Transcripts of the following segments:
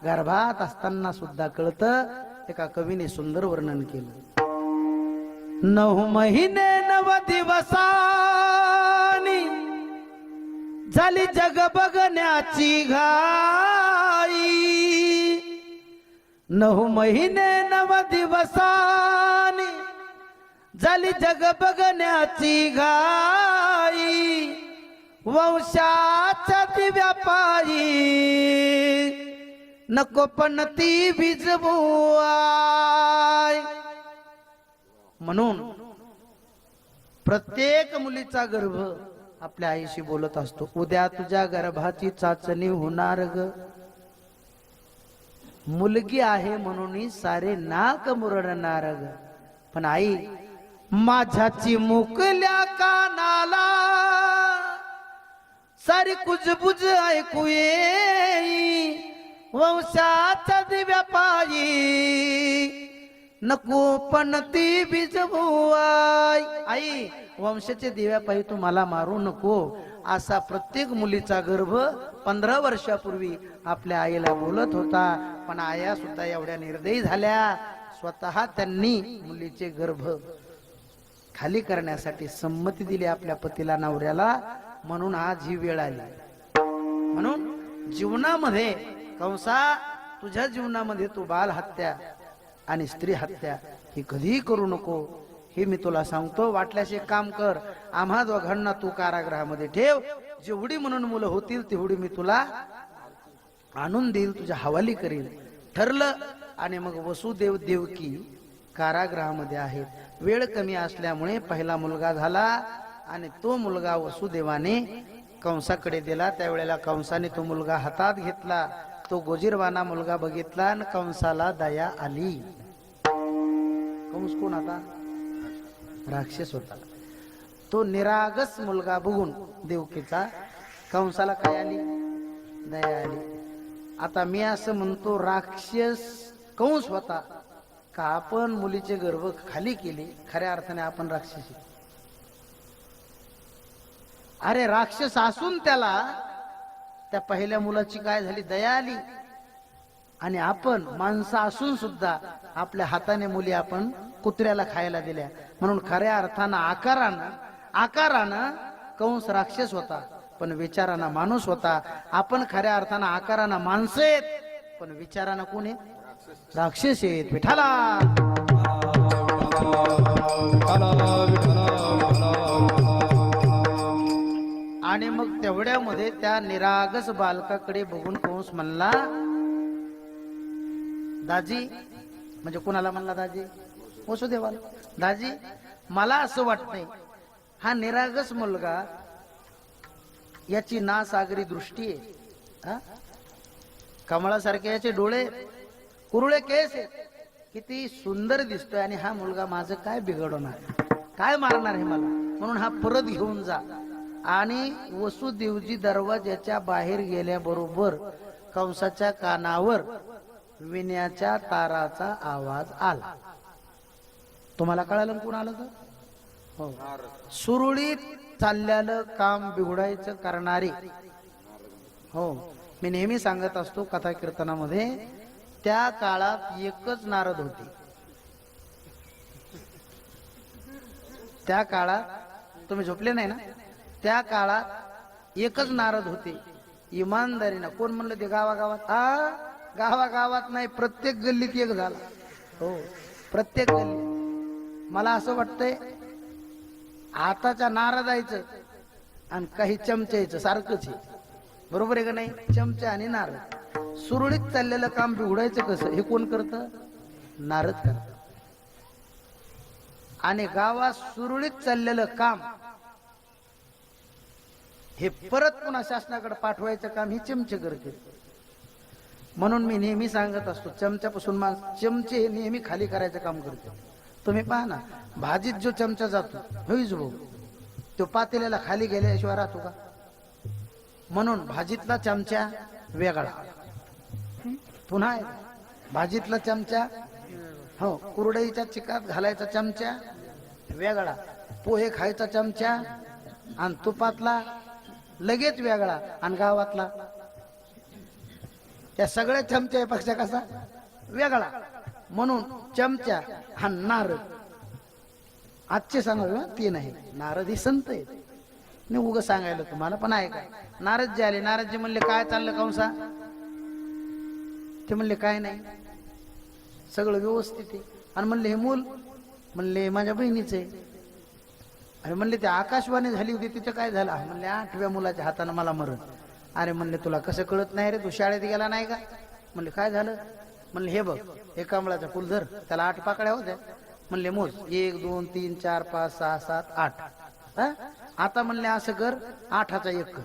गर्भात असताना सुद्धा कळतं. एका कवीने सुंदर वर्णन केलं. 9 महिने 9 दिवसांनी झाली जग बघण्याची घाई. 9 महिने 9 दिवसांनी झाली जग बघण्याची घाई. वंशाच्या दिव्या पायी नको पण ती भिजवूय. म्हणून प्रत्येक मुलीचा गर्भ आपल्या आईशी बोलत असतो. उद्या तुझ्या गर्भाची चाचणी होणार ग. मुलगी आहे म्हणून सारे नाक मुरडणार ग. पण आई माझ्याची मुकल्या कानाला सारी कुजबुज ऐकू येई. वंशाच्या दिव्या पायी नको पण ती भिजवूय. आई वंशाच्या दिव्या पायी तू मला मारू नको असा प्रत्येक मुलीचा गर्भ 15 वर्षापूर्वी आपल्या आईला बोलत होता. पण आया सुद्धा एवढ्या निर्दयी झाल्या. स्वतः त्यांनी मुलीचे गर्भ खाली करण्यासाठी संमती दिली आपल्या पतीला, नवऱ्याला. म्हणून आज ही वेळ आली. म्हणून जीवनामध्ये कंसा तुझ्या जीवनामध्ये तू बाल हत्या आणि स्त्री हत्या ही कधीही करू नको हे मी तुला सांगतो. वाटल्यास एक काम कर, आम्हा दोघांना तू कारागृहामध्ये ठेव. जेवढी म्हणून मुलं होतील तेवढी मी तुला आणून देईल, तुझ्या हवाली करील. ठरलं. आणि मग वसुदेव देवकी कारागृहामध्ये आहेत. वेळ कमी असल्यामुळे पहिला मुलगा झाला आणि तो मुलगा वसुदेवाने कंसाकडे दिला. त्यावेळेला कंसाने तो मुलगा हातात घेतला. तो गोजीरवाना मुलगा बघितला आणि कंसाला दया आली. कंस कोण आता? राक्षस होता. तो निरागस मुलगा बघून देवकीचा कंसाला काय आली? दया आली. आता मी असं म्हणतो, राक्षस कंस होता का आपण मुलीचे गर्भ खाली केले? खऱ्या अर्थाने आपण राक्षसी. अरे राक्षस असून त्याला त्या पहिल्या मुलाची काय झाली? दया आली. आणि आपण माणसं असून सुद्धा आपल्या हाताने मुली आपण कुत्र्याला खायला दिल्या. म्हणून खऱ्या अर्थानं आकारानं कंस राक्षस होता, पण विचारानं माणूस होता. आपण खऱ्या अर्थानं आकारानं माणसं आहेत, पण विचारानं कोण आहे? राक्षस आहेत. विठाला आणि मग तेवढ्यामध्ये त्या निरागस बालकाकडे बघून कंस म्हणला, दाजी, म्हणजे कोणाला म्हणला दाजी? वसुदेवाला. दाजी मला असं वाटतंय हा निरागस मुलगा याची नासागरी दृष्टी आहे, कमळासारखे याचे डोळे, कुरुळे केस आहे, किती सुंदर दिसतोय. आणि हा मुलगा माझं काय बिघडवणार, काय मारणार आहे मला, म्हणून हा परत घेऊन जा. आणि वसुदेवजी दरवाजाच्या बाहेर गेल्याबरोबर कंसाच्या कानावर विण्याच्या ताराचा आवाज आला. तुम्हाला कळालं कोण आलं तर? हो, सुरळीत चाललेलं काम बिघडायचं करणारे. हो, मी नेहमी सांगत असतो कथा कीर्तनामध्ये, त्या काळात एकच नारद होते. त्या काळात तुम्ही झोपले नाही ना? त्या काळात एकच नारद होते. इमानदारीनं कोण म्हणलं ते? गावागावात. गावागावात नाही, प्रत्येक गल्लीत एक झाला. हो, प्रत्येक गल्लीत. मला असं वाटतंय आताच्या नारदायचं आणि काही चमच्याचं सारखंच आहे. बरोबर आहे का नाही? चमचा आणि नारद. सुरळीत चाललेलं काम बिघडायचं कसं हे कोण करतं? नारद करतं. आणि गावात सुरळीत चाललेलं काम हे परत पुन्हा शासनाकडे पाठवायचं काम हे चमचे करते. म्हणून मी नेहमी सांगत असतो, चमच्यापासून चमचे हे नेहमी खाली करायचं काम करते. तुम्ही पहा ना, भाजीत जो चमचा जातो होईच भाऊ, तो पातेल्याला खाली गेल्याशिवाय राहतो का? म्हणून भाजीतला चमचा वेगळा, पुन्हा भाजीतला चमचा, हो, कुरडईच्या चिकात घालायचा चमचा वेगळा, पोहे खायचा चमचा आणि तुपातला लगेच वेगळा, आणि गावातला त्या सगळ्या चमच्यापेक्षा कसा वेगळा, म्हणून चमचा हा नारद. आजचे सांगा ते नाही, नारद ही संत आहेत. मी उगं सांगायला तुम्हाला, पण आहे काय. नारद जे आले, नारदजी म्हणले काय चाललं कंसा? ते म्हणले काय नाही, सगळं व्यवस्थित आहे. आणि म्हणले हे मूल? म्हणले माझ्या बहिणीच आहे. अरे म्हणले ते आकाशवाणी झाली होती तिचं काय झालं? म्हणले 8व्या मुलाच्या हातानं मला मरण. अरे म्हणले तुला कसं कळत नाही रे, तू शाळेत गेला नाही का? म्हणले काय झालं? म्हणले हे बघ, हे कमळाचा फुल धर, त्याला 8 पाकळ्या होत्या. म्हणले मोज, 1 2 3 4 5 6 7 8. आता म्हणले असं कर, 8चा 1 कर.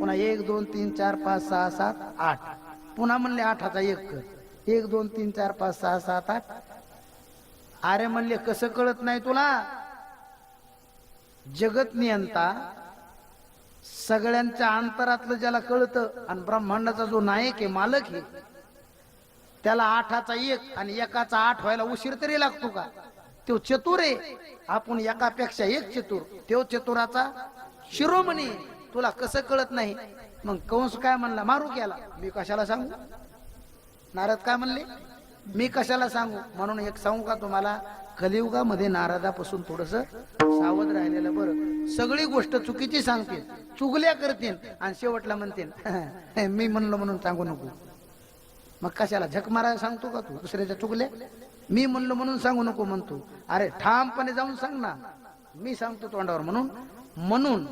पुन्हा 1 2 3 4 5 6 7 8. पुन्हा म्हणले 8चा 1 कर. 1 2 3 4 5 6 7 8. अरे म्हणले कसं कळत नाही तुला? जगत नियंता, सगळ्यांच्या अंतरातलं ज्याला कळतं, आणि ब्रह्मांडाचा जो नायक आहे, मालक आहे, त्याला 8चा 1 आणि 1चा 8 व्हायला उशीर तरी लागतो का? तो चतुर आहे, आपण एकापेक्षा 1 चतुर. तो चतुराचा शिरोमणी. तुला कसं कळत नाही? मग कंस काय म्हणला? मारू केला. मी कशाला सांगू? नारद काय म्हणले? मी कशाला सांगू? म्हणून एक सांगू का तुम्हाला, कलियुगामध्ये नारदापासून थोडस सावध राहिलेलं बरं. सगळी गोष्ट चुकीची सांगतील, चुगल्या करतील, आणि शेवटला म्हणतील मी म्हणलो म्हणून सांगू नको. मग कशाला झक मारायला सांगतो का तू दुसऱ्याच्या चुगल्या? मी म्हणलो म्हणून सांगू नको म्हणतो. अरे ठामपणे जाऊन सांग ना, मी सांगतो तोंडावर. म्हणून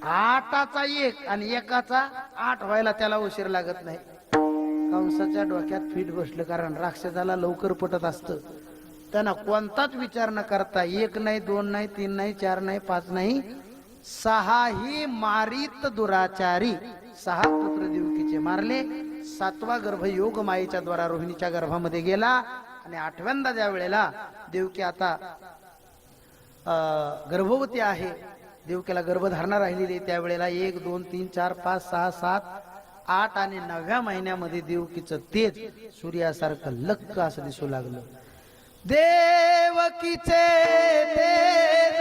8चा 1 आणि 1चा 8 व्हायला त्याला उशीर लागत नाही. कंसाच्या डोक्यात फीट बसलं, कारण राक्षसाला लवकर पटत असतं. त्यांना कोणताच विचार न करता 1 नाही 2 नाही 3 नाही 4 नाही 5 नाही 6ही मारित दुराचारी. 6 पुत्र देवकीचे मारले. 7वा गर्भ योग मायेच्या द्वारा रोहिणीच्या गर्भामध्ये गेला. आणि 8व्यांदा ज्या वेळेला देवकी आता गर्भवती आहे, देवकीला गर्भधारणा राहिलेली, त्यावेळेला 1 2 3 4 5 6 7 8 आणि 9व्या महिन्यामध्ये देवकीचं तेज सूर्यासारखं लक्क असं दिसू लागलं. देवकीचे तेज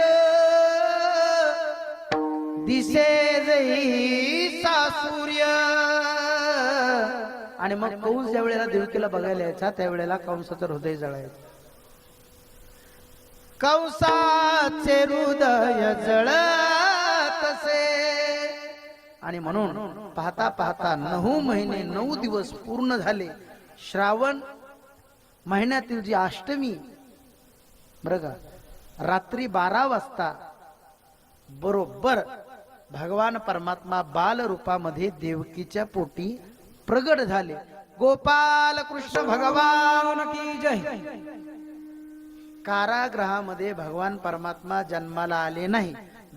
दिसे जैसा सूर्य. आणि मग कंस ज्या वेळेला देवकीला बघायला यायचा, त्यावेळेला कंसाचं हृदय जळायचं. कंसाचे हृदय जळतसे. आणि म्हणून पाहता पाहता 9 महिने 9 दिवस पूर्ण झाले. श्रावण महिन्यातील जी अष्टमी, बरं का, रात्री 12 वाजता बरोबर भगवान परमात्मा बाल रूपामध्ये देवकीच्या पोटी प्रगट झाले. गोपाल कृष्ण भगवान की जय. कारागृहामध्ये भगवान परमात्मा जन्माला आले नाही.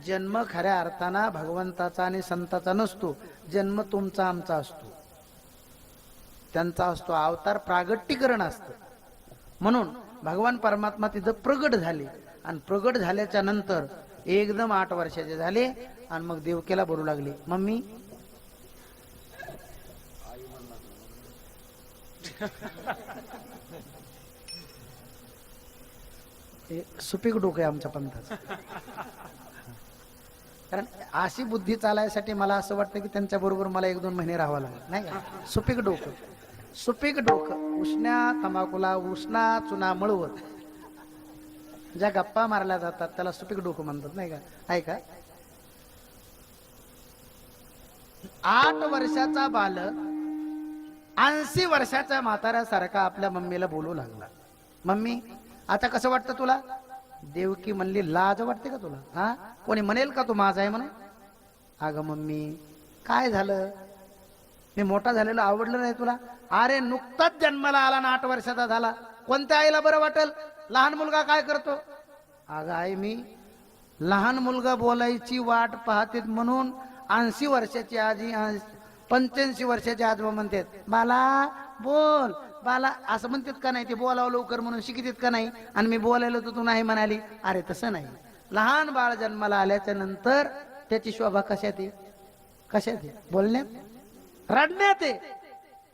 जन्म खऱ्या अर्थानं भगवंताचा आणि संताचा नसतो. जन्म तुमचा आमचा असतो, त्यांचा असतो. अवतार प्रागट्यकरण असतं. म्हणून भगवान परमात्मा तिथं प्रगट झाले. आणि प्रगट झाल्याच्या नंतर एकदम 8 वर्षाचे झाले. आणि मग देवकीला बोलू लागले, मम्मी सुपीक डोकं आहे आमच्या पंथाचं. कारण अशी बुद्धी चालायसाठी मला असं वाटतं की त्यांच्या बरोबर मला 1-2 महिने राहावं लागेल, नाही का? सुपीक डोकं, सुपीक डोकं. उष्ण्या तंबाखूला उष्णा चुना मळवत ज्या गप्पा मारल्या जातात त्याला सुपीक डोकं म्हणतात, नाही का? आहे का? 8 वर्षाचा बालक 80 वर्षाच्या म्हाताऱ्यासारखा आपल्या मम्मीला बोलू लागला, मम्मी आता कसं वाटतं तुला? देवकी म्हणली, लाज वाटते का तुला? हा, कोणी म्हणेल का तू माझा आहे म्हणून? अगं मम्मी काय झालं? मी मोठा झालेला आवडलं नाही तुला? अरे नुकताच जन्माला आला ना, 8 वर्षाचा झाला. कोणत्या आईला बरं वाटेल? लहान मुलगा काय करतो? अगं आई, मी लहान मुलगा बोलायची वाट पाहतेत म्हणून 80 वर्षाची आजी 85 वर्षाचे आजोबा म्हणतात बाला बोल, बाला असं म्हणतात का नाही? ते बोलावं लवकर म्हणून शिकतात का नाही? आणि मी बोलायला तर तू नाही म्हणाली. अरे तसं नाही. लहान बाळ जन्माला आल्याच्या नंतर त्याची शोभा कशात आहे? कशात आहे? बोलण्यात, रडण्यात आहे.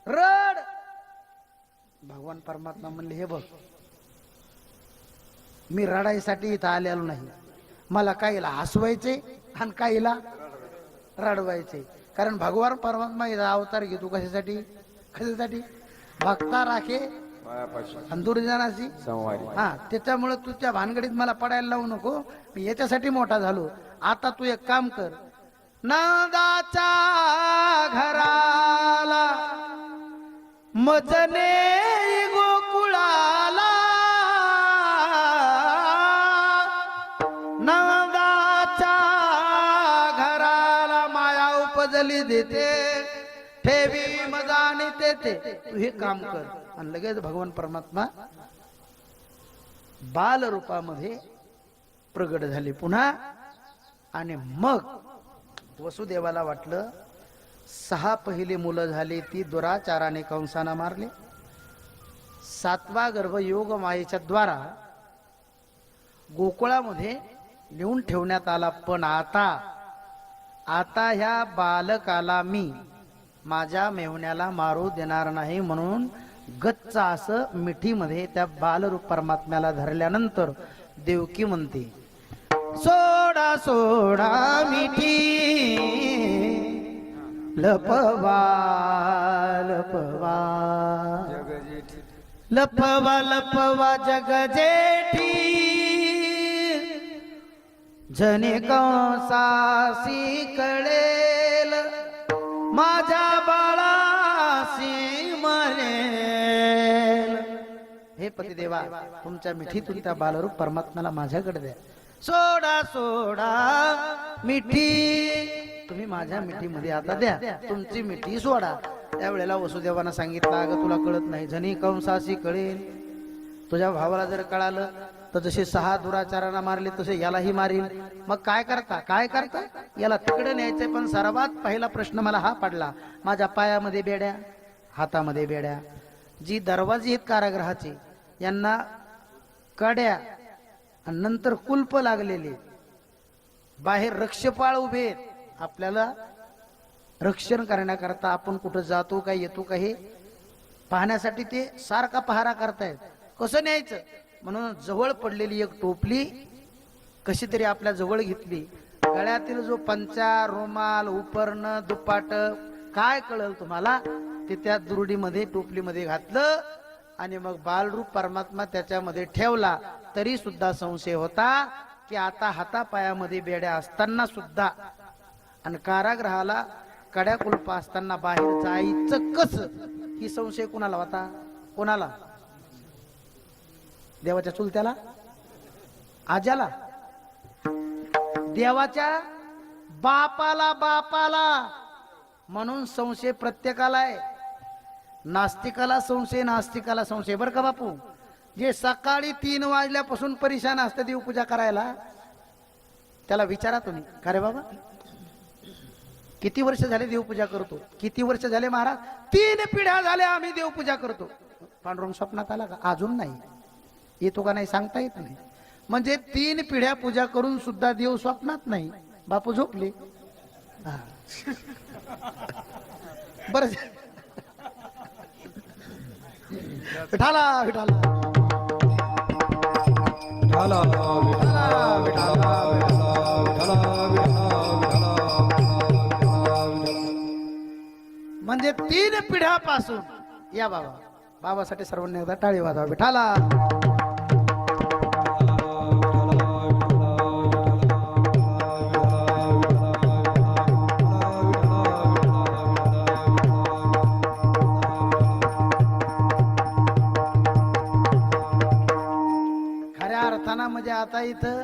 रड. भगवान परमात्मा म्हणले, हे बघ, मी रडायसाठी इथं आलेलो नाही. मला काहीला हसवायचे आणि काहीला रडवायचे. कारण भगवान परमात्मा याचा अवतार घेतो कशासाठी? कशासाठी? भक्ता राखे आणि दुर्जनाची संवारी. हा, त्याच्यामुळे तुझ्या भानगडीत मला पडायला लावू नको. मी याच्यासाठी मोठा झालो. आता तू एक काम कर, नंदाच्या घराला मजने गोकुळाला, नंदाच्या घराला माया उपजली देते, ठेवी मजाने देते. तू हे काम कर. आणि लगेच भगवान परमात्मा बाल रूपामध्ये प्रगट झाले पुन्हा. आणि मग वसुदेवाला वाटलं 6 पहिली मुलं झाली ती दुराचाराने कंसाना मारले. 7वा गर्भ योग मायेच्या द्वारा गोकुळामध्ये नेऊन ठेवण्यात आला. पण आता ह्या बालकाला मी माझ्या मेहुण्याला मारू देणार नाही म्हणून गच्च असं मिठीमध्ये त्या बालरूप परमात्म्याला धरल्यानंतर देवकी म्हणते, सोडा सोडा मिठी लपवा लपवा, लपवा लपवा जग जेठी, जने कंसासी कळेल माझ्या बाळासी मरेल. हे पतिदेवा, तुमच्या मिठीतून त्या बालरूप परमात्म्याला माझ्याकडे द्या. सोडा सोडा मिठी, तुम्ही माझ्या मिठीमध्ये आता द्या, तुमची मिठी सोडा. त्यावेळेला वसुदेवानं सांगितलं, अगं तुला कळत नाही, जनी कंसासी कळेल. तुझ्या भावाला जर कळालं तर जसे 6 दुराचारांना मारले तसे यालाही मारील. मग काय करता काय करता? याला तिकडे न्यायचंय. पण सर्वात पहिला प्रश्न मला हा पडला, माझ्या पायामध्ये बेड्या, हातामध्ये बेड्या, जी दरवाजे आहेत कारागृहाचे यांना कड्या आणि नंतर कुलप लागलेले, बाहेर रक्षपाळ उभे आहेत. आपल्याला रक्षण करण्याकरता आपण कुठं जातो का येतो का हे पाहण्यासाठी ते सारखा पहारा करतायत. कसं न्यायचं म्हणून जवळ पडलेली एक टोपली कशी तरी आपल्या जवळ घेतली. गळ्यातील जो पंचा, रुमाल, उपरणं, दुपाट काय कळल तुम्हाला ते त्या दुरुडीमध्ये टोपलीमध्ये घातलं आणि मग बालरूप परमात्मा त्याच्यामध्ये ठेवला. तरी सुद्धा संशय होता की आता हातापायामध्ये बेड्या असताना सुद्धा आणि कारागृहाला कड्या कुलपा असताना बाहेर जायचं कसं, ही संशय कुणाला होता? कोणाला? देवाच्या चुलत्याला, आज्याला, देवाच्या बापाला, म्हणून संशय प्रत्येकाला आहे. नास्तिकाला संशय, नास्तिकाला संशय. बरं का बापू, जे सकाळी 3 वाजल्यापासून परेशान असतं देवपूजा करायला, त्याला विचारा तुम्ही, का रे बाबा किती वर्ष झाले देवपूजा करतो? किती वर्ष झाले महाराज? 3 पिढ्या झाल्या आम्ही देवपूजा करतो. पांडुरंग स्वप्नात आला का? अजून नाही. येतो का नाही सांगता येत नाही. म्हणजे 3 पिढ्या पूजा करून सुद्धा देव स्वप्नात नाही. बापू झोपले. बर, विठाला विठाला विठाला विठाला म्हणजे 3 पिढ्यापासून. या बाबा, बाबासाठी सर्वांनी एकदा टाळी वाजवा. विठाला खऱ्या अर्थानं म्हणजे आता इथं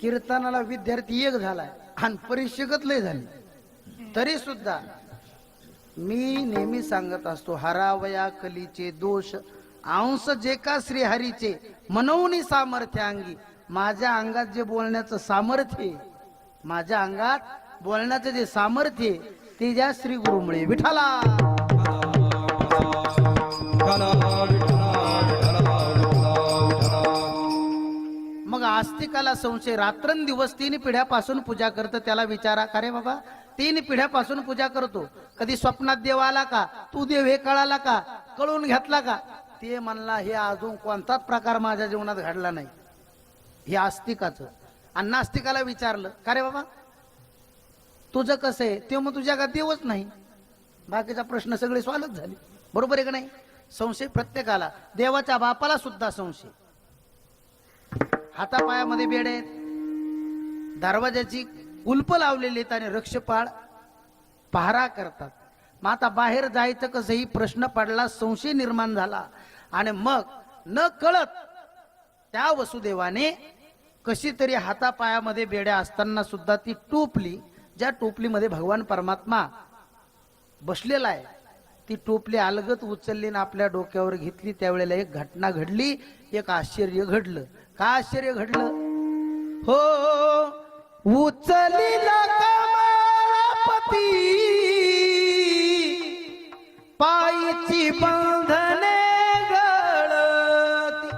कीर्तनाला विद्यार्थी एक झालाय आणि परिशिकत लय झाली. तरी सुद्धा मी नेहमी सांगत असतो, हरावया कलीचे दोष अंश जे का श्रीहरीचे मनवनी सामर्थ्य अंगी. माझ्या अंगात जे बोलण्याचं सामर्थ्य, माझ्या अंगात बोलण्याचं जे सामर्थ्य ते ज्या श्री गुरुमुळे. विठाला मग आस्तिकाला संशय, रात्रंदिवस 3 पिढ्यापासून पूजा करतं. त्याला विचारा, का रे बाबा 3 पिढ्यापासून पूजा करतो, कधी स्वप्नात देव आला का? तू देव हे कळाला का? कळून घेतला का? ते म्हणला, हे अजून कोणताच प्रकार माझ्या जीवनात घडला नाही. हे आस्तिकाचं. आणि नास्तिकाला विचारलं, का रे बाबा तुझं कसं आहे ते मग तुझ्या का देवच नाही. बाकीचा प्रश्न सगळे सॉल्व्ह झाले. बरोबर आहे का नाही? संशय प्रत्येकाला, देवाच्या बापाला सुद्धा संशय. हातापायामध्ये बेड आहेत, दरवाजाची कुलप लावलेली आहेत आणि रक्षपाळ पहारा करतात. मग आता बाहेर जायचं कसं ही प्रश्न पडला, संशय निर्माण झाला. आणि मग न कळत त्या वसुदेवाने कशी तरी हातापायामध्ये बेड्या असताना सुद्धा ती टोपली, ज्या टोपलीमध्ये भगवान परमात्मा बसलेला आहे, ती टोपली अलगत उचलली आणि आपल्या डोक्यावर घेतली. त्यावेळेला एक घटना घडली, एक आश्चर्य घडलं. का आश्चर्य घडलं? हो, उचलीला कमळापती पायीची बंधने गळती.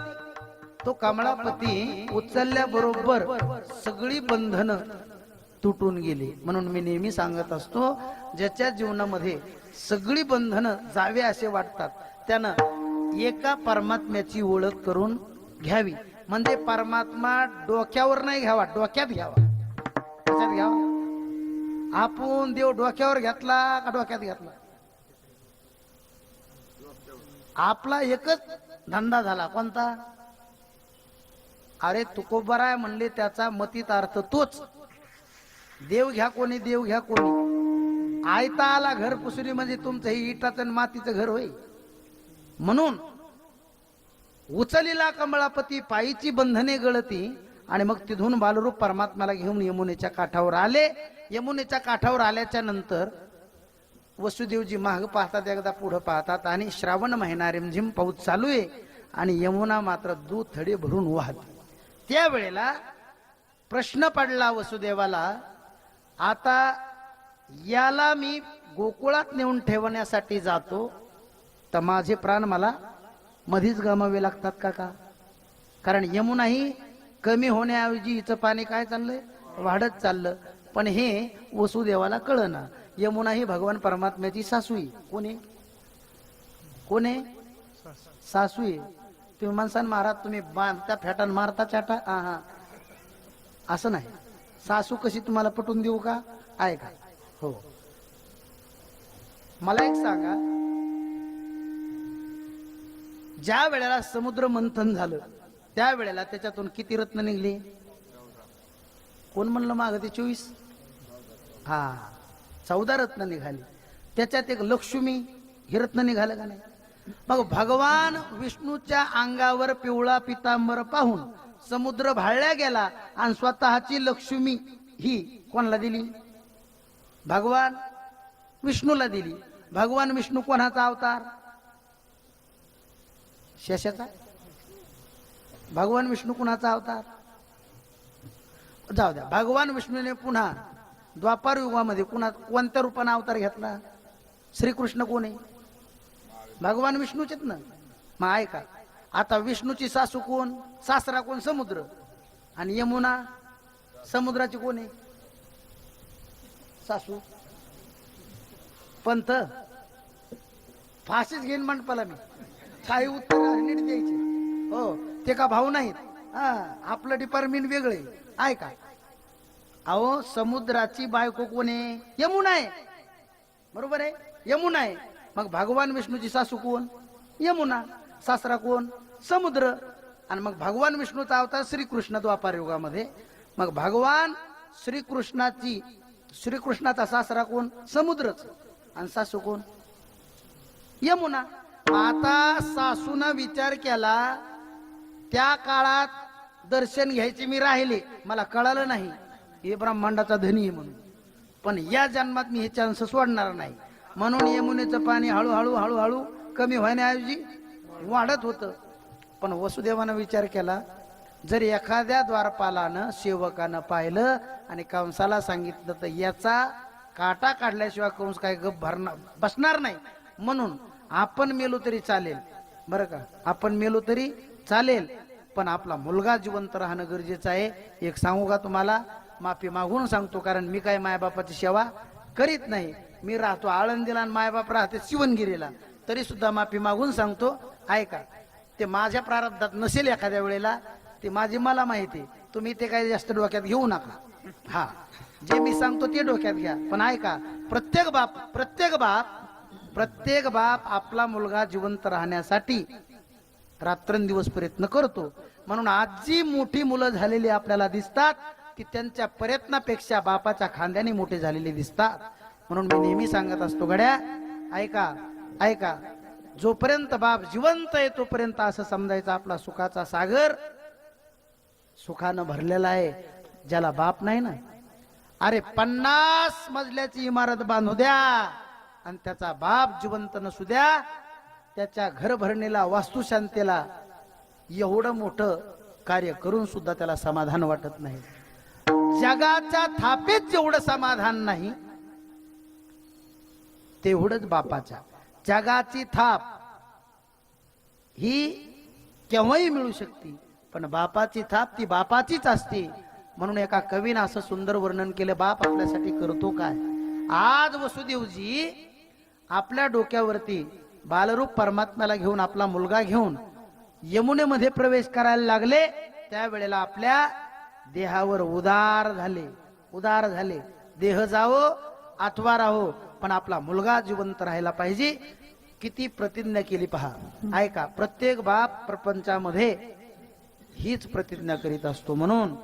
तो कमळापती उचलल्याबरोबर सगळी बंधनं तुटून गेली. म्हणून मी नेहमी सांगत असतो, ज्याच्या जीवनामध्ये सगळी बंधनं जावे असे वाटतात त्यानं एका परमात्म्याची ओळख करून घ्यावी. म्हणजे परमात्मा डोक्यावर नाही घ्यावा, डोक्यात घ्यावा. डोक्यात घ्यावा. आपण देव डोक्यावर घेतला का डोक्यात घेतला? आपला एकच धंदा झाला. कोणता? अरे तुकोबर आहे म्हणले, त्याचा मतीत अर्थ तोच. देव घ्या कोणी, देव घ्या कोणी. आयता आला घर पुसरी म्हणजे तुमचं हे इटाचं आणि मातीचं घर होय. म्हणून उचलीला कमळापती पायीची बंधने गळती. आणि मग तिथून बालरूप परमात्म्याला घेऊन यमुनेच्या काठावर आले. यमुनेच्या काठावर आल्याच्या नंतर वसुदेवजी माग पाहतात, एकदा पुढे पाहतात आणि श्रावण महिना रिमझिम पाऊस चालू आहे आणि यमुना मात्र दूध थडे भरून वाहते. त्यावेळेला प्रश्न पडला वसुदेवाला, आता याला मी गोकुळात नेऊन ठेवण्यासाठी जातो तर माझे प्राण मला मधीच गमावे लागतात का? कारण यमुना ही कमी होण्याऐवजी हिचं पाणी काय चाललंय, वाढत चाललं. पण हे वसुदेवाला कळना. यमुना ही भगवान परमात्म्याची सासू आहे. कोणी कोणी सासू आहे. तुम्ही माणसान महाराज तुम्ही बांधता फेटान मारता चाटा, हा असं नाही. सासू कशी तुम्हाला पटवून देऊ का? आहे का? हो. मला एक सांगा, ज्या वेळेला समुद्र मंथन झालं त्यावेळेला त्याच्यातून किती रत्न निघली? कोण म्हणलं माग ते 24? हा, 14 रत्न निघाली. त्याच्यात एक लक्ष्मी हे रत्न निघालं का नाही? मग भगवान विष्णूच्या अंगावर पिवळा पितांबर पाहून समुद्र भाळल्या गेला आणि स्वतःची लक्ष्मी ही कोणाला दिली? भगवान विष्णूला दिली. भगवान विष्णू कोणाचा अवतार? शेषाचा. भगवान विष्णू कुणाचा अवतार? जाऊ द्या. भगवान विष्णूने पुन्हा द्वापार युगामध्ये कोणत्या रूपाने अवतार घेतला? श्रीकृष्ण कोण आहे? भगवान विष्णूचेच ना. मग आहे का? आता विष्णूची सासू कोण? सासरा कोण? समुद्र. आणि यमुना समुद्राची कोण आहे? सासू. पंथ फाशीच घेईन मंडपाला मी. काही उत्तर नीट द्यायचे. हो, ते का भाऊ नाहीत. हा, आपलं डिपार्टमेंट वेगळे आहे का? अहो, समुद्राची बायको कोण आहे? यमुना आहे. बरोबर आहे, यमुना आहे. मग भगवान विष्णूची सासू कोण? यमुना. सासरा कोण? समुद्र. आणि मग भगवान विष्णूचा अवतार श्रीकृष्ण द्वापार युगामध्ये. मग भगवान श्रीकृष्णाचा सासरा कोण? समुद्रच. आणि सासू कोण? यमुना. आता सासून विचार केला, त्या काळात दर्शन घ्यायचे मी राहिले, मला कळालं नाही हे ब्रह्मांडाचा धनी आहे म्हणून. पण या जन्मात मी हे चान्स सोडणार नाही. म्हणून यमुनेचं पाणी हळूहळू हळूहळू कमी होण्याऐवजी वाढत होतं. पण वसुदेवानं विचार केला, जर एखाद्या द्वारपालानं सेवकानं पाहिलं आणि कंसाला सांगितलं तर याचा काटा काढल्याशिवाय कंस काय गप भरणार बसणार नाही. म्हणून आपण मेलो तरी चालेल, बरं का? आपण मेलो तरी चालेल, पण आपला मुलगा जिवंत राहणं गरजेचं आहे. एक सांगू का तुम्हाला? माफी मागून सांगतो, कारण मी काय मायबापाची सेवा करीत नाही. मी राहतो आळंदीला आणि मायबाप राहते शिवणगिरीला, तरी सुद्धा माफी मागून सांगतो. ऐका, ते माझ्या प्रारब्धात नसेल एखाद्या वेळेला, ते माझी मला माहिती. तुम्ही ते काही जास्त डोक्यात घेऊ नका. हा, जे मी सांगतो ते डोक्यात घ्या. पण ऐका, प्रत्येक बाप आपला मुलगा जिवंत राहण्यासाठी रात्रंदिवस प्रयत्न करतो. म्हणून आज जी मोठी मुलं झालेली आपल्याला दिसतात ती त्यांच्या प्रयत्नापेक्षा बापाच्या खांद्याने मोठे झालेले दिसतात. म्हणून मी नेहमी सांगत असतो, गड्या ऐका ऐका, जोपर्यंत बाप जिवंत आहे तोपर्यंत असं समजायचं आपला सुखाचा सागर सुखानं भरलेला आहे. ज्याला बाप नाही ना, अरे 50 मजल्याची इमारत बांधू द्या आणि त्याचा बाप जिवंत नसू द्या, त्याच्या घर भरणीला वास्तुशांतीला एवढं मोठं कार्य करून सुद्धा त्याला समाधान वाटत नाही. जगाच्या थापेत जेवढं समाधान नाही तेवढंच बापाच्या. जगाची थाप ही केव्हाही मिळू शकते, पण बापाची थाप ती बापाचीच असते. म्हणून एका कवीनं असं सुंदर वर्णन केलं, बाप आपल्यासाठी करतो काय. आज वसुदेवजी आपल्या डोक्यावरती बालरूप परमात्म्याला घेऊन आपला मुलगा घेऊन यमुनेमध्ये प्रवेश करायला लागले, त्यावेळेला आपल्या देहावर उदार झाले. देह जावो अथवा राहो, पण आपला मुलगा जिवंत राहायला पाहिजे. किती प्रतिज्ञा केली पहा. ऐका, प्रत्येक बाप प्रपंचामध्ये हीच प्रतिज्ञा करीत असतो. म्हणून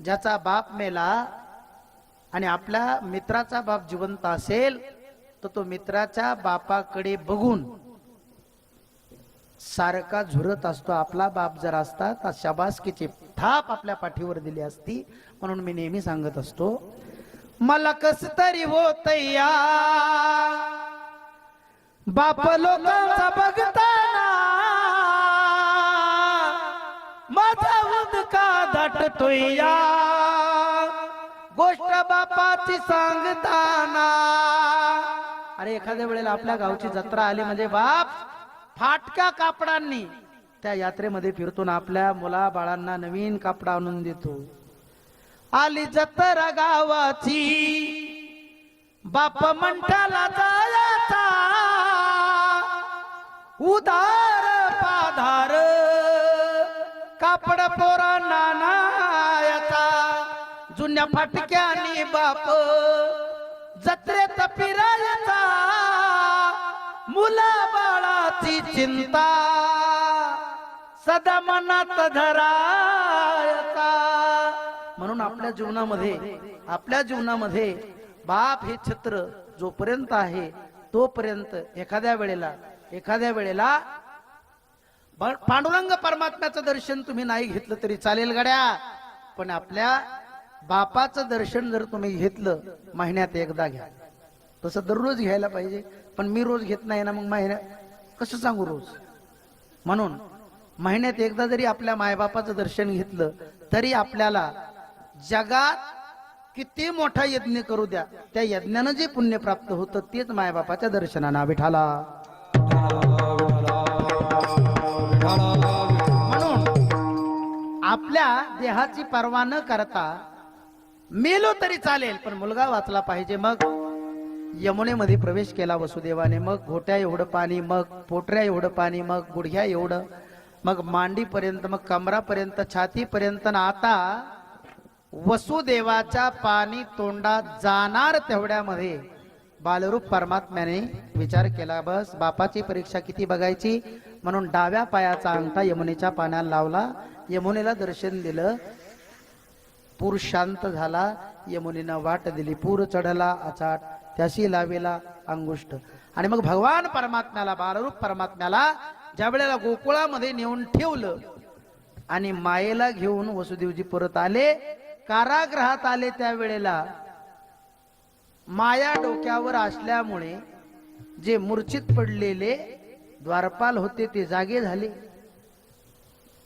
ज्याचा बाप मेला आणि आपल्या मित्राचा बाप जिवंत असेल तर तो मित्राच्या बापाकडे बघून सारखा झुरत असतो. आपला बाप जर असता तर शाबासकीची थाप आपल्या पाठीवर दिली असती. म्हणून मी नेहमी सांगत असतो, मला कस तरी होतया बाप लोकांचा बघताना, माझा उदका दाटतोय या गोष्ट बापाची सांगताना. अरे एखाद्या वेळेला आपल्या गावची जत्रा आली म्हणजे बाप फाटक्या कापडांनी त्या यात्रेमध्ये फिरतो ना, आपल्या मुला बाळांना नवीन कापड आणून देतो. आली जत्रा गावाची बाप मंठाला जायचा, उदार पाधार कापड पोरांना नायाचा. जुन्या फाटक्यानी बाप जत्रेत फिरायचा, मुला बाळाची चिंता सदा मनात धरायचा. म्हणून आपल्या जीवनामध्ये बाप हे छत्र जोपर्यंत आहे तोपर्यंत एखाद्या वेळेला पांडुरंग परमात्म्याचं दर्शन तुम्ही नाही घेतलं तरी चालेल गड्या, पण आपल्या बापाचं दर्शन जर तुम्ही घेतलं महिन्यात एकदा घ्या. तसं दररोज घ्यायला पाहिजे, पण मी रोज घेत नाही ना, मग महिन्यात कसं सांगू रोज. म्हणून महिन्यात एकदा जरी आपल्या मायबापाचं दर्शन घेतलं तरी आपल्याला जगात किती मोठा यज्ञ करू द्या, त्या यज्ञानं जे पुण्य प्राप्त होतं तेच मायबापाच्या दर्शनानं. विठाला म्हणून आपल्या देहाची पर्वा न करता मेलो तरी चालेल, पण मुलगा वाचला पाहिजे. मग यमुनेमध्ये प्रवेश केला वसुदेवाने. मग घोट्या एवढं पाणी, मग पोटऱ्या एवढं पाणी, मग गुडघ्या एवढं, मग मांडीपर्यंत, मग कमरापर्यंत, छातीपर्यंत. आता वसुदेवाच्या पाणी तोंडात जाणार तेवढ्यामध्ये बालरूप परमात्म्याने विचार केला, बस बापाची परीक्षा किती बघायची. म्हणून डाव्या पायाचा अंगठा यमुनेच्या पाण्याला लावला, यमुनेला दर्शन दिलं. पूर शांत झाला, यमुनेनं वाट दिली. पूर चढला अचाट, त्याशी लावेला अंगुष्ठ. आणि मग भगवान परमात्म्याला, बालरूप परमात्म्याला ज्या वेळेला गोकुळामध्ये नेऊन ठेवलं आणि मायेला घेऊन वसुदेवजी परत आले, कारागृहात आले, त्यावेळेला माया डोक्यावर असल्यामुळे जे मूर्छित पडलेले द्वारपाल होते ते जागे झाले.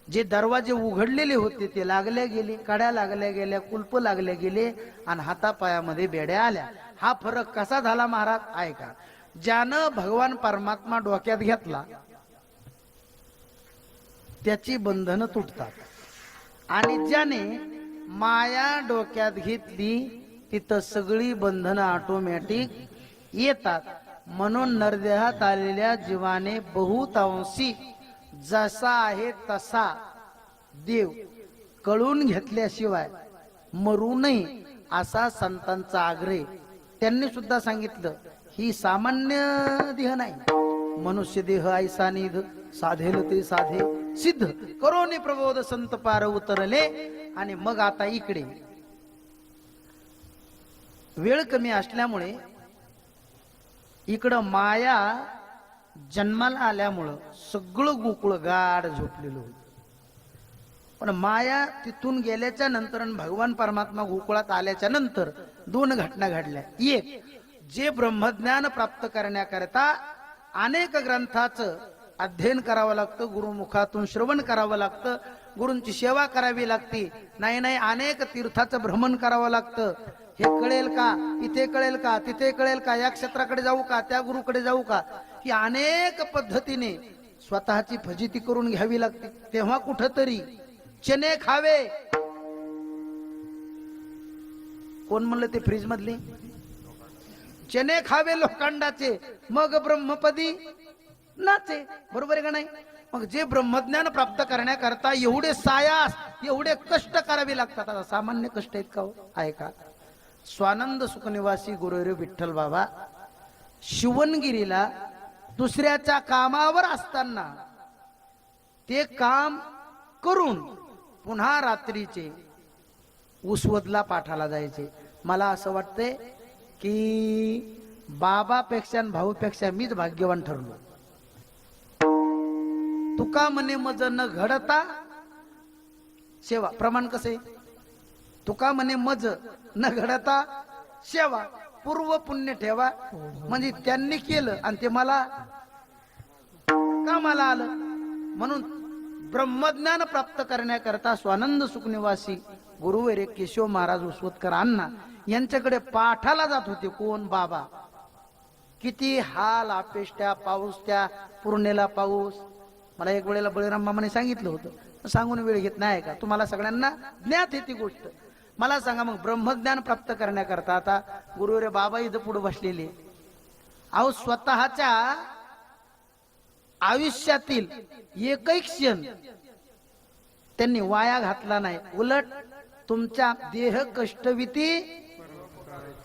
जे दरवाजे उघडलेले होते ते लागले गेले, कड्या लागल्या गेल्या, कुलप लागले गेले आणि हातापायामध्ये बेड्या आल्या. हा फरक कसा झाला महाराज ऐका. ज्यानं भगवान परमात्मा डोक्यात घेतला त्याची बंधनं तुटतात, आणि ज्याने माया डोक्यात घेतली तिथं सगळी बंधनं ऑटोमॅटिक येतात. म्हणून नरदेहात आलेल्या जीवाने बहुतांशी जसा आहे तसा देव कळून घेतल्याशिवाय मरू नये, असा संतांचा आग्रह. त्यांनी सुद्धा सांगितलं ही सामान्य देह नाही, मनुष्य देह ऐसा निध, साधेल ते साधे सिद्ध करोनी प्रबोध संत पार उतरले. आणि मग आता इकडे वेळ कमी असल्यामुळे इकडं माया जन्माला आल्यामुळं सगळं गोकुळ गाढ झोपलेलं होतं. पण माया तिथून गेल्याच्या नंतर आणि भगवान परमात्मा गोकुळात आल्याच्या नंतर दोन घटना घडल्या. एक, जे ब्रह्मज्ञान प्राप्त करण्याकरता अनेक ग्रंथाचं अध्ययन करावं लागतं, गुरुमुखातून श्रवण करावं लागतं, गुरूंची सेवा करावी लागते, नाही अनेक तीर्थाचं भ्रमण करावं लागतं. हे कळेल का, इथे कळेल का, तिथे कळेल का, या क्षेत्राकडे जाऊ का, त्या गुरुकडे जाऊ का, ही अनेक पद्धतीने स्वतःची फजिती करून घ्यावी लागते. तेव्हा कुठंतरी चणे खावे. कोण म्हणलं ते फ्रीज मधले चणे खावे लोखंडाचे, मग ब्रह्मपदी नाचे. बरोबर आहे का नाही? मग जे ब्रह्मज्ञान प्राप्त करण्याकरता एवढे सायास, एवढे कष्ट करावे लागतात, आता सामान्य कष्ट आहेत का हो? आहे का? स्वानंद सुखनिवासी गुरुदेव विठ्ठल बाबा शिवणगिरीला दुसऱ्याच्या कामावर असताना ते काम करून पुन्हा रात्रीचे उसवदला पाठाला जायचे. मला असं वाटतंय की बाबापेक्षा आणि भाऊपेक्षा मीच भाग्यवान ठरलो. तुका म्हणे मज न घडता सेवा. प्रमाण कसे? तुका म्हणे मज न घडता सेवा, पूर्व पुण्य ठेवा. म्हणजे त्यांनी केलं आणि ते मला कामाला आलं. म्हणून ब्रह्मज्ञान प्राप्त करण्याकरता स्वानंद सुखनिवासी गुरुवर्य केशव महाराज उसवतकर अण्णा यांच्याकडे पाठाला जात होते. कोण? बाबा. किती हाल अपेष्ट्या, पाऊस, त्या पूर्णेला पाऊस. मला एक वेळेला बळीराम मामाने सांगितलं होतं, सांगून वेळ घेत नाही का, तुम्हाला सगळ्यांना ज्ञात आहे ती गोष्ट. मला सांगा मग ब्रह्मज्ञान प्राप्त करण्याकरता आता गुरुवर्य बाबा इथं पुढे बसलेले, अहो स्वतःच्या आयुष्यातील एकही क्षण त्यांनी वाया घातला नाही. उलट तुमच्या देह कष्टविती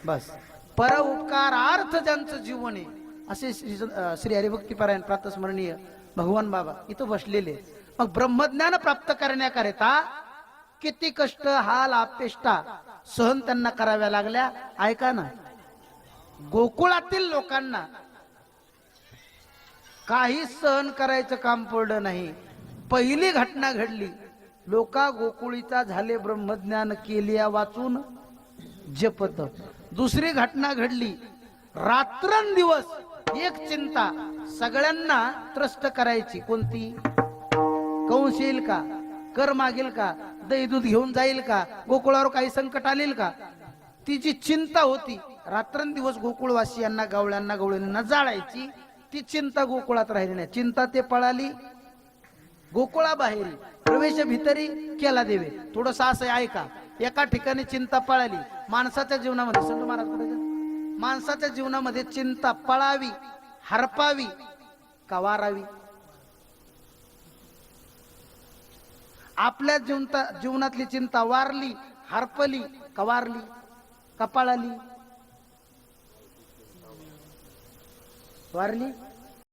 बस पर उपकारार्थ ज्यांचं जीवन आहे असे श्री हरिभक्तीपरायण प्रातस्मरणीय भगवान बाबा इथं बसलेले. मग ब्रह्मज्ञान प्राप्त करण्याकरिता किती कष्ट, हाल, अपेष्टा सहन त्यांना कराव्या लागल्या. ऐका ना, गोकुळातील लोकांना काही सहन करायचं काम पडलं नाही. पहिली घटना घडली, लोका गोकुळीचा झाले ब्रह्मज्ञान केलिया वाचून जपत. दुसरी घटना घडली, रात्रंदिवस एक चिंता सगळ्यांना त्रस्त करायची. कोणती? कंस येईल का, कर मागेल का, दही दूध घेऊन जाईल का, गोकुळावर काही संकट आलेल का, तिची चिंता होती. रात्रंदिवस गोकुळवासियांना, गवळ्यांना, गवळींना जाळायची. ती चिंता गोकुळात राहिली नाही. चिंता ते पळाली गोकुळाबाहेरी, प्रवेश भितरी केला देवे. थोडस असं ऐका, एका ठिकाणी चिंता पळाली. माणसाच्या जीवनामध्ये, संत महाराज कुठे? माणसाच्या जीवनामध्ये चिंता पळावी, हरपावी का वारावी? आपल्या जीवनातली चिंता वारली, हरपली का वारली का पळाली? वारली.